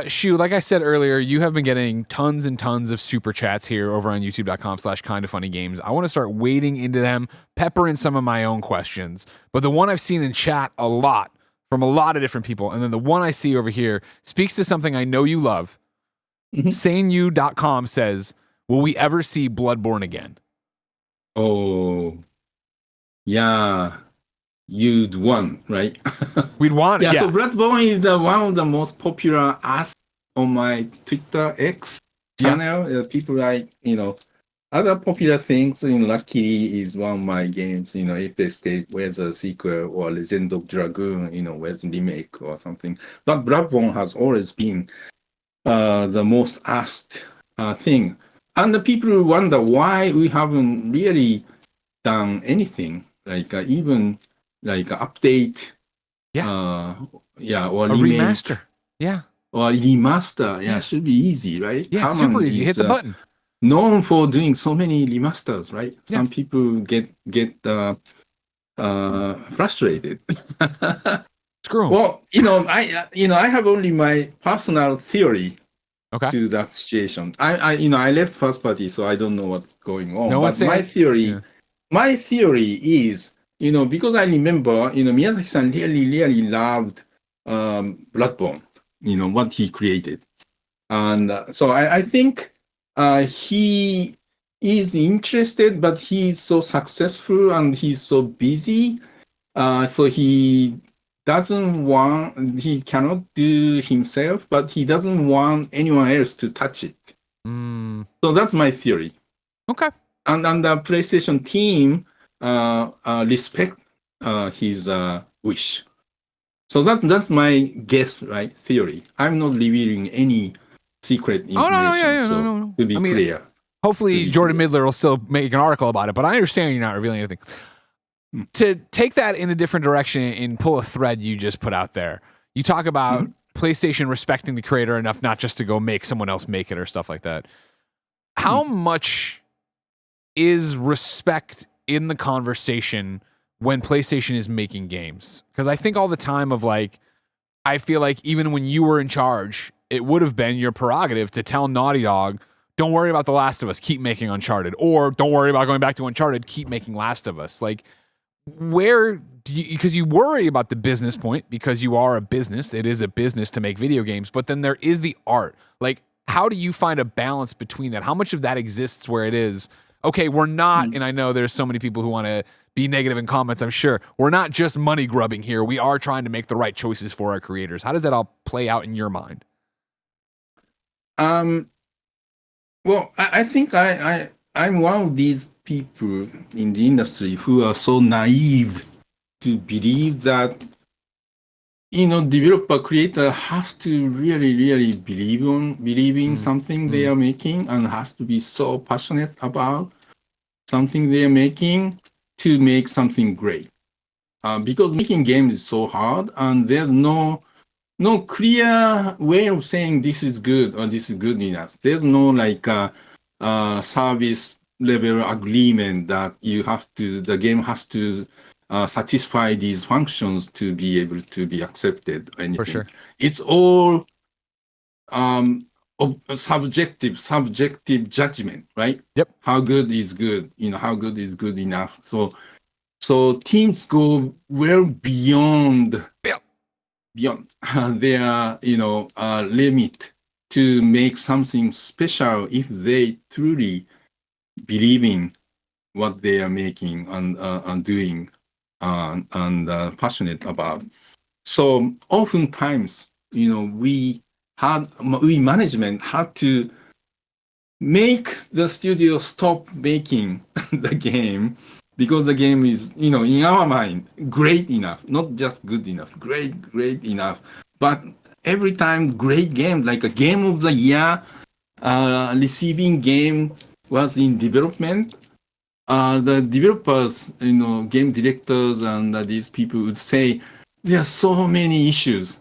Shu, like I said earlier, you have been getting tons and tons of super chats here over on youtube.com/kindafunnygames. I want to start wading into them, pepper in some of my own questions. But the one I've seen in chat a lot from a lot of different people, and then the one I see over here speaks to something I know you love. SaneU.com says, will we ever see Bloodborne again? Oh, yeah. You'd want, right? We'd want it, yeah. So Bloodborne is one of the most popular asks on my Twitter X channel. People like, other popular things, luckily is one of my games, if they stay with a sequel or Legend of Dragoon, with remake or something. But Bloodborne has always been the most asked thing. And the people wonder why we haven't really done anything, like even like update, or a remake, remaster, or remaster, should be easy, right? Yeah, super easy. Hit the button. Known for doing so many remasters, right? Yeah. Some people get frustrated. Screw 'em. Well, I have only my personal theory to that situation. I left first party, so I don't know what's going on. But my theory is, because I remember, Miyazaki-san really loved Bloodborne, what he created. And so I think he is interested, but he's so successful and he's so busy. So he cannot do himself, but he doesn't want anyone else to touch it. So that's my theory. Okay. And the PlayStation team respect his wish. So that's my guess, right? Theory. I'm not revealing any secret information. To be clear. Hopefully Jordan Midler will still make an article about it, but I understand you're not revealing anything. To take that in a different direction and pull a thread you just put out there, you talk about PlayStation respecting the creator enough not just to go make someone else make it or stuff like that. How much is respect in the conversation when PlayStation is making games? Because I think all the time of I feel like even when you were in charge, it would have been your prerogative to tell Naughty Dog, don't worry about The Last of Us, keep making Uncharted. Or don't worry about going back to Uncharted, keep making Last of Us. Where do you, because you worry about the business point, because you are a business, it is a business to make video games, but then there is the art. How do you find a balance between that? How much of that exists where it is, okay, we're not, and I know there's so many people who want to be negative in comments, I'm sure, we're not just money grubbing here. We are trying to make the right choices for our creators. How does that all play out in your mind? Well, I think I'm one of these people in the industry who are so naive to believe that, developer creator has to really, really believe in something they are making and has to be so passionate about something they are making to make something great. Because making games is so hard and there's no clear way of saying this is good or this is good enough. There's no service level agreement that the game has to satisfy these functions to be able to be accepted or anything. For sure. It's all subjective judgment, right? Yep. How good is good? How good is good enough? So teams go well beyond their limit to make something special if they truly believe in what they are making and doing and passionate about. So oftentimes, we management had to make the studio stop making the game because the game is, in our mind, great enough, not just good enough, great enough. But every time great game, like a game of the year receiving game was in development, the developers, game directors and these people would say, there are so many issues,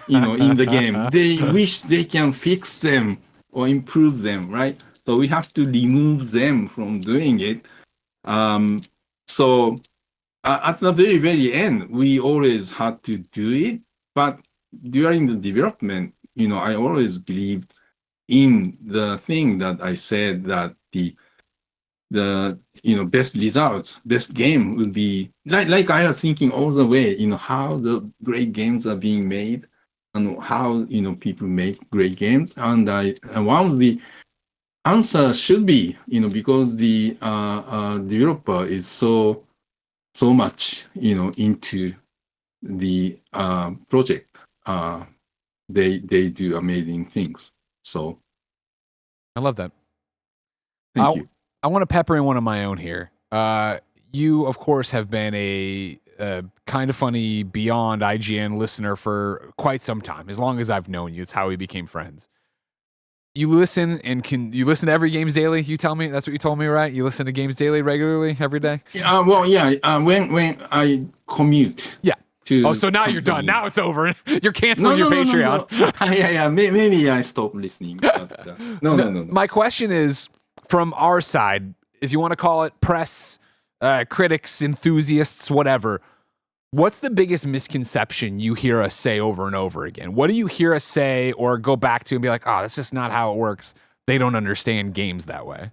in the game. They wish they can fix them or improve them, right? So we have to remove them from doing it. So at the very, very end, we always had to do it. But during the development, I always believe in the thing that I said, that the best results, best game would be like I was thinking all the way, how the great games are being made and how people make great games. And one of the answer should be, because the developer is so much into the project, they do amazing things. So I love that. thank you. I want to pepper in one of my own here. You, of course, have been a Kind of Funny Beyond IGN listener for quite some time. As long as I've known you, it's how we became friends. You listen you listen to every Games Daily? You tell me that's what you told me, right? You listen to Games Daily regularly every day? When I commute. Yeah. To so now you're done. Now it's over. You're canceling your Patreon. No. Maybe I stopped listening. But, no. My question is, from our side, if you want to call it press, critics, enthusiasts, whatever, what's the biggest misconception you hear us say over and over again? What do you hear us say or go back to and be like, oh, that's just not how it works. They don't understand games that way.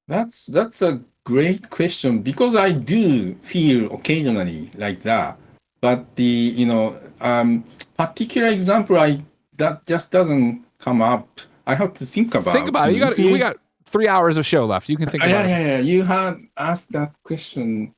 That's a great question, because I do feel occasionally like that. But the particular example that just doesn't come up. I have to think about. Think about it. We got 3 hours of show left. You can think about it. Yeah. You had asked that question.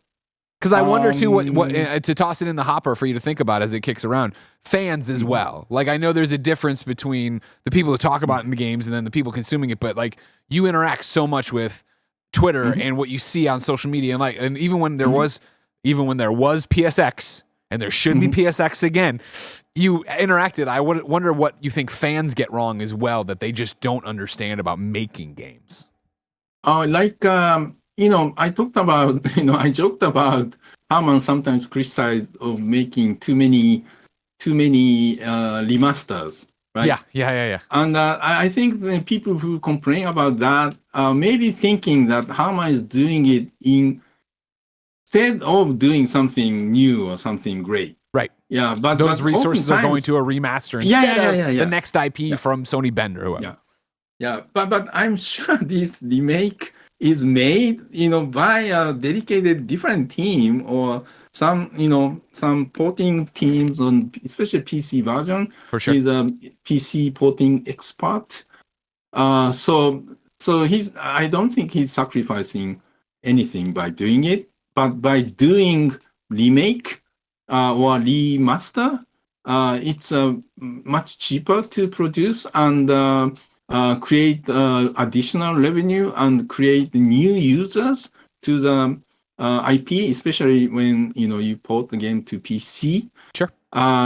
Because I wonder too, what to toss it in the hopper for you to think about as it kicks around. Fans as well. Like, I know there's a difference between the people who talk about it in the games and then the people consuming it, but like, you interact so much with Twitter and what you see on social media, and even when there was PSX, and there should be PSX again, you interacted. I would wonder what you think fans get wrong as well, that they just don't understand about making games. I talked about, I joked about Herman sometimes criticized of making too many remasters, right? Yeah. And I think the people who complain about that maybe thinking that Herman is doing it instead of doing something new or something great. Right. Yeah, but those resources are going to a remaster instead of the next IP from Sony Bend or whoever. Yeah. But I'm sure this remake is made, by a dedicated different team, or some porting teams on, especially PC version. For sure. He's a PC porting expert. So I don't think he's sacrificing anything by doing it, but by doing remake or remaster, it's much cheaper to produce and create additional revenue and create new users to the IP, especially when you port the game to PC. Sure.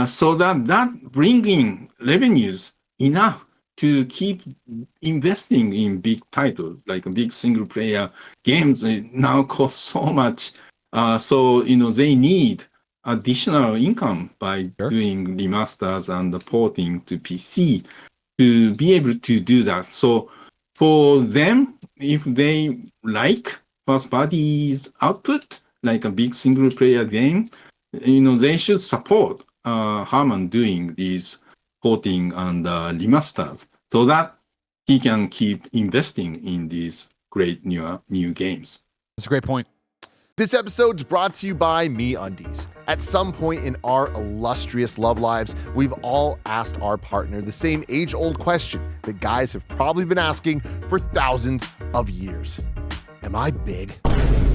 So that bringing revenues enough to keep investing in big titles, like big single player games now cost so much. So they need additional income by doing remasters and porting to PC to be able to do that. So for them, if they like first party's output, like a big single player game, they should support Herman doing these porting and remasters so that he can keep investing in these great new games. That's a great point. This episode's brought to you by MeUndies. At some point in our illustrious love lives, we've all asked our partner the same age-old question that guys have probably been asking for thousands of years. Am I big?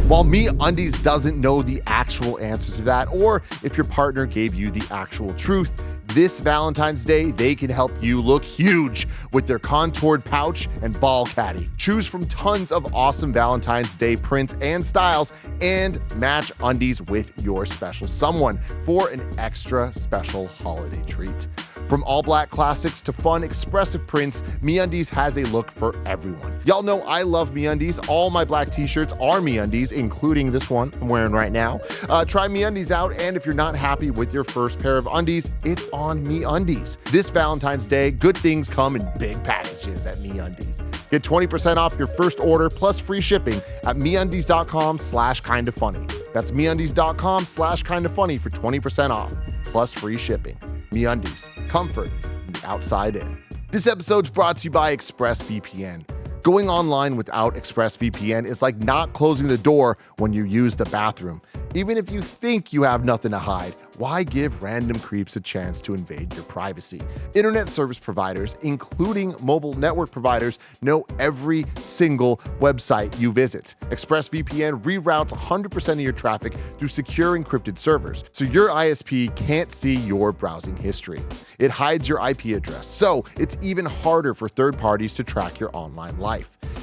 While MeUndies doesn't know the actual answer to that, or if your partner gave you the actual truth, this Valentine's Day, they can help you look huge with their contoured pouch and ball caddy. Choose from tons of awesome Valentine's Day prints and styles and match undies with your special someone for an extra special holiday treat. From all black classics to fun, expressive prints, MeUndies has a look for everyone. Y'all know I love MeUndies. All my black t-shirts are MeUndies, including this one I'm wearing right now. Try MeUndies out, and if you're not happy with your first pair of undies, it's on MeUndies. This Valentine's Day, good things come in big packages at MeUndies. Get 20% off your first order plus free shipping at MeUndies.com/kindafunny. That's MeUndies.com/kindafunny for 20% off plus free shipping. MeUndies, comfort from the outside in. This episode's brought to you by ExpressVPN. Going online without ExpressVPN is like not closing the door when you use the bathroom. Even if you think you have nothing to hide, why give random creeps a chance to invade your privacy? Internet service providers, including mobile network providers, know every single website you visit. ExpressVPN reroutes 100% of your traffic through secure encrypted servers, so your ISP can't see your browsing history. It hides your IP address, so it's even harder for third parties to track your online life.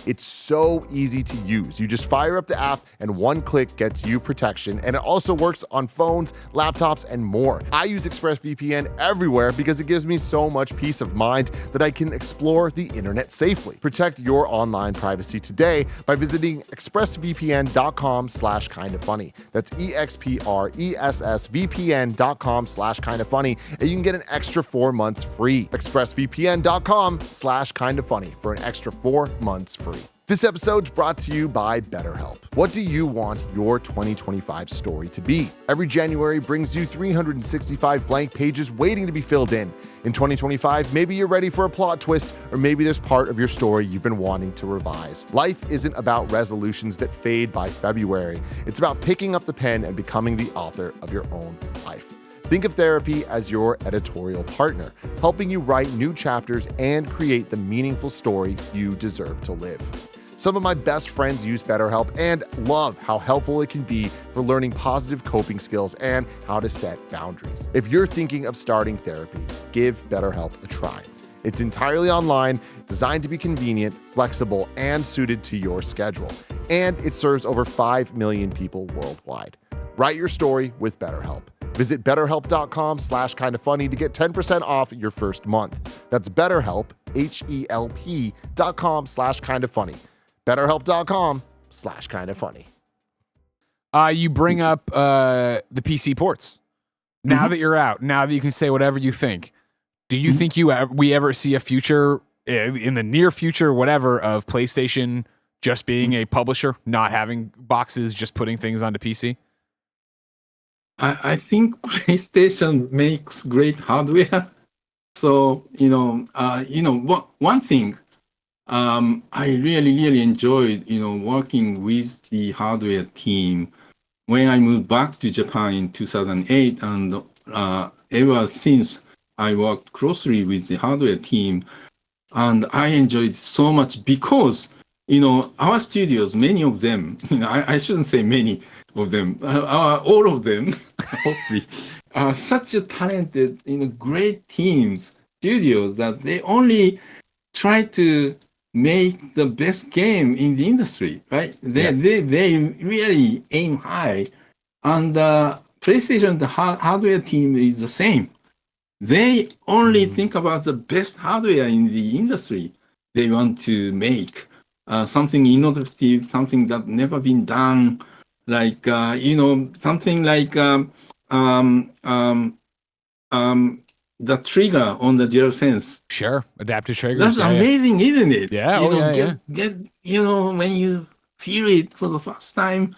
It's so easy to use. You just fire up the app and one click gets you protection, and it also works on phones, laptops, and more. I use ExpressVPN everywhere because it gives me so much peace of mind that I can explore the internet safely. Protect your online privacy today by visiting expressvpn.com/kindafunny. That's expressvpn.com/kindafunny, and you can get an extra 4 months free. expressvpn.com/kindafunny for an extra 4 months free. This episode's brought to you by BetterHelp. What do you want your 2025 story to be? Every January brings you 365 blank pages waiting to be filled in. In 2025, maybe you're ready for a plot twist, or maybe there's part of your story you've been wanting to revise. Life isn't about resolutions that fade by February. It's about picking up the pen and becoming the author of your own life. Think of therapy as your editorial partner, helping you write new chapters and create the meaningful story you deserve to live. Some of my best friends use BetterHelp and love how helpful it can be for learning positive coping skills and how to set boundaries. If you're thinking of starting therapy, give BetterHelp a try. It's entirely online, designed to be convenient, flexible, and suited to your schedule. And it serves over 5 million people worldwide. Write your story with BetterHelp. Visit betterhelp.com/kindafunny to get 10% off your first month. That's BetterHelp, HELP.com/kindafunny. BetterHelp.com/kindafunny. You bring up the PC ports. Now that you're out, now that you can say whatever you think, do you think we ever see a future, in the near future, whatever, of PlayStation just being a publisher, not having boxes, just putting things onto PC? I think PlayStation makes great hardware. So, one thing I really enjoyed, working with the hardware team when I moved back to Japan in 2008, and ever since I worked closely with the hardware team, and I enjoyed so much because, our studios, many of them, I shouldn't say many of them, all of them, hopefully, are such a talented, great teams, studios, that they only try to make the best game in the industry, right? They really aim high. And PlayStation, the hardware team is the same. They only think about the best hardware in the industry. They want to make something innovative, something that never been done, like something like the trigger on the DualSense. Sure, adaptive triggers. That's amazing, isn't it? Yeah. Get when you feel it for the first time,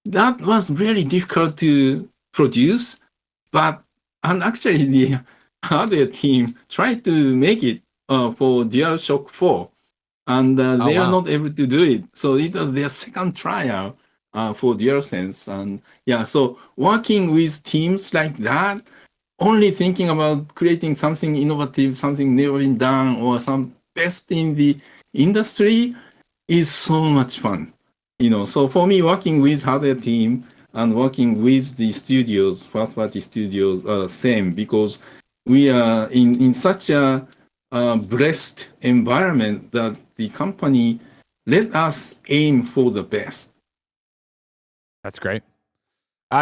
that was really difficult to produce, and actually the hardware team tried to make it for DualShock 4, and they are not able to do it. So it was their second trial for DualSense, and so working with teams like that, only thinking about creating something innovative, something never been done, or some best in the industry is so much fun. So for me, working with hardware team and working with the studios, first-party studios, same, because we are in such a blessed environment that the company let us aim for the best. That's great.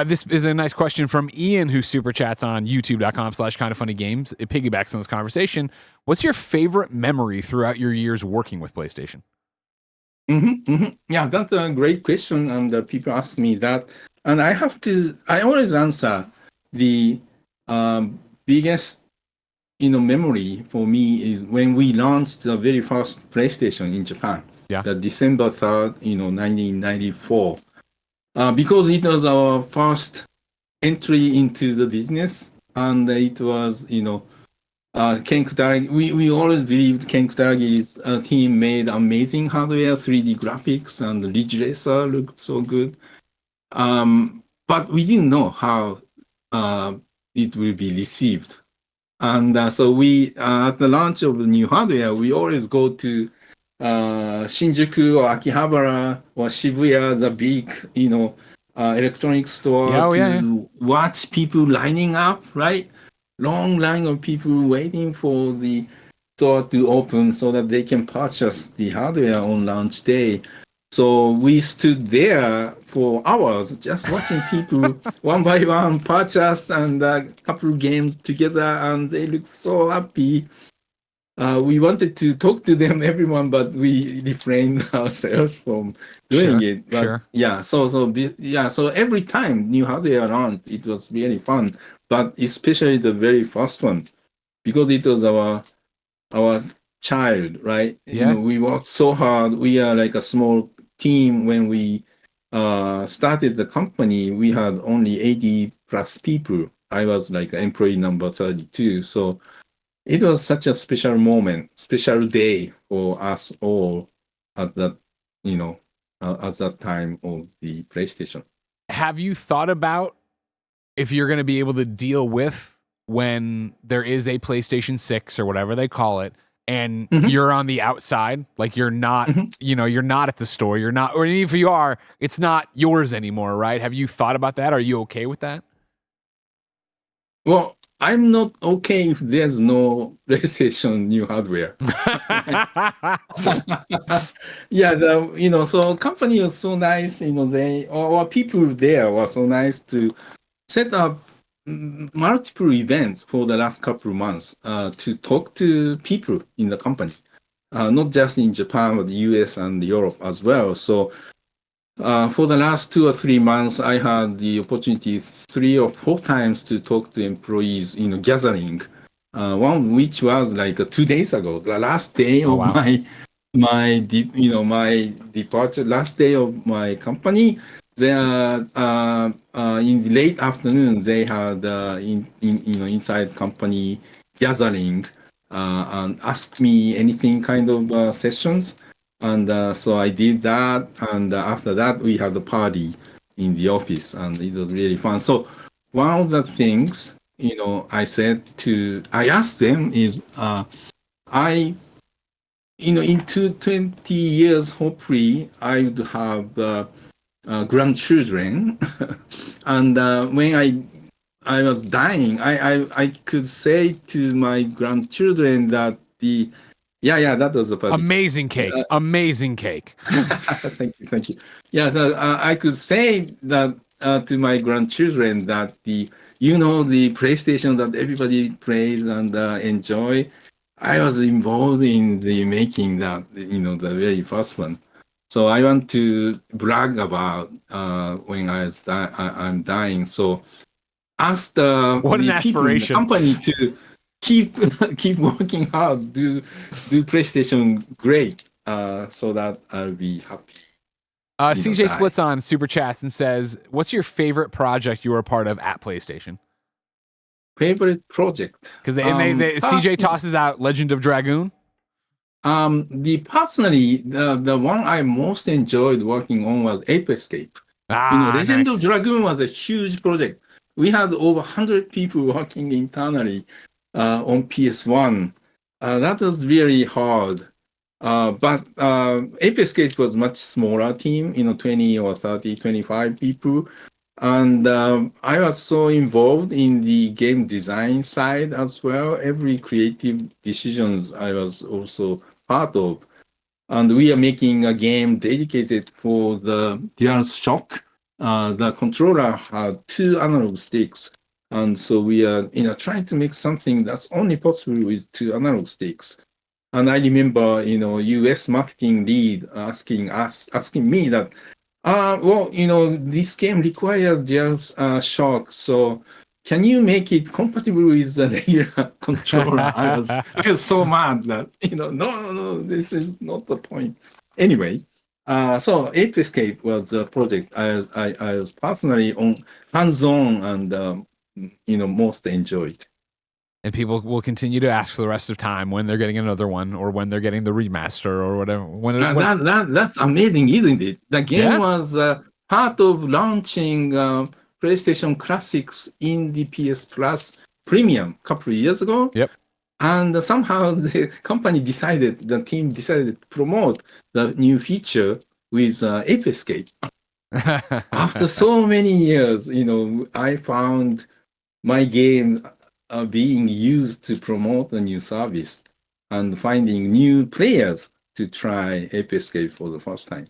This is a nice question from Ian, who super chats on youtube.com/kindafunnygames. It piggybacks on this conversation. What's your favorite memory throughout your years working with PlayStation? Yeah, that's a great question, and people ask me that, and I always answer the biggest memory for me is when we launched the very first PlayStation in Japan. The December 3rd, 1994. Because it was our first entry into the business, and it was, Ken Kutaragi. We always believed Ken Kutaragi's team made amazing hardware, 3D graphics, and Ridge Racer looked so good. But we didn't know how it will be received. And so we, at the launch of the new hardware, we always go to Shinjuku or Akihabara or Shibuya, the big, electronics store watch people lining up, right? Long line of people waiting for the store to open so that they can purchase the hardware on launch day. So we stood there for hours just watching people one by one purchase and a couple games together, and they looked so happy. We wanted to talk to them, everyone, but we refrained ourselves from doing it. But so every time new hardware launched, it was really fun. But especially the very first one, because it was our child, right? Yeah. We worked so hard. We are like a small team. When we started the company, we had only 80 plus people. I was like employee number 32. So it was such a special moment, special day for us all at that, at that time of the PlayStation. Have you thought about if you're going to be able to deal with when there is a PlayStation 6 or whatever they call it, and you're on the outside, like you're not, you're not at the store, you're not, or even if you are, it's not yours anymore, right? Have you thought about that? Are you okay with that? Well, I'm not okay if there's no PlayStation new hardware. So company was so nice, they or people there were so nice to set up multiple events for the last couple of months to talk to people in the company, not just in Japan, but the US and Europe as well. So for the last 2 or 3 months, I had the opportunity 3 or 4 times to talk to employees in a gathering. One which was like 2 days ago, the last day of my departure, last day of my company. They in the late afternoon, they had inside company gathering and asked me anything kind of sessions. And so I did that, and after that we had a party in the office, and it was really fun. So one of the things I asked them is in 20 years, hopefully I would have grandchildren, and when I was dying, I could say to my grandchildren that that was the party. Amazing cake. Amazing cake. Thank you. Yeah, so I could say that to my grandchildren that the PlayStation that everybody plays and enjoy, I was involved in the making that, the very first one. So I want to brag about when I'm dying. So ask the people in the company to keep working hard, do PlayStation great, so that I'll be happy. CJ Splits on Super Chats and says, what's your favorite project you were a part of at PlayStation? Favorite project? Because CJ tosses out Legend of Dragoon. Personally, the one I most enjoyed working on was Ape-Escape. Legend of Dragoon was a huge project. We had over 100 people working internally on PS1. That was really hard. But Ape-Escape was much smaller team, 20 or 30, 25 people. And I was so involved in the game design side as well. Every creative decisions I was also part of. And we are making a game dedicated for the DualShock. The controller had 2 analog sticks. And so we are trying to make something that's only possible with 2 analog sticks. And I remember, US marketing lead asking me that, this game requires DualShock, so can you make it compatible with the regular controller? I was so mad that, no, this is not the point. Anyway, so Ape-Escape was the project I was personally hands-on and most enjoyed. And people will continue to ask for the rest of time when they're getting another one or when they're getting the remaster or whatever. That's amazing, isn't it? The game Yeah. was part of launching PlayStation Classics in the PS Plus Premium a couple of years ago. Yep. And somehow the team decided to promote the new feature with Ape Escape. After so many years, I found my game being used to promote a new service and finding new players to try Ape Escape for the first time.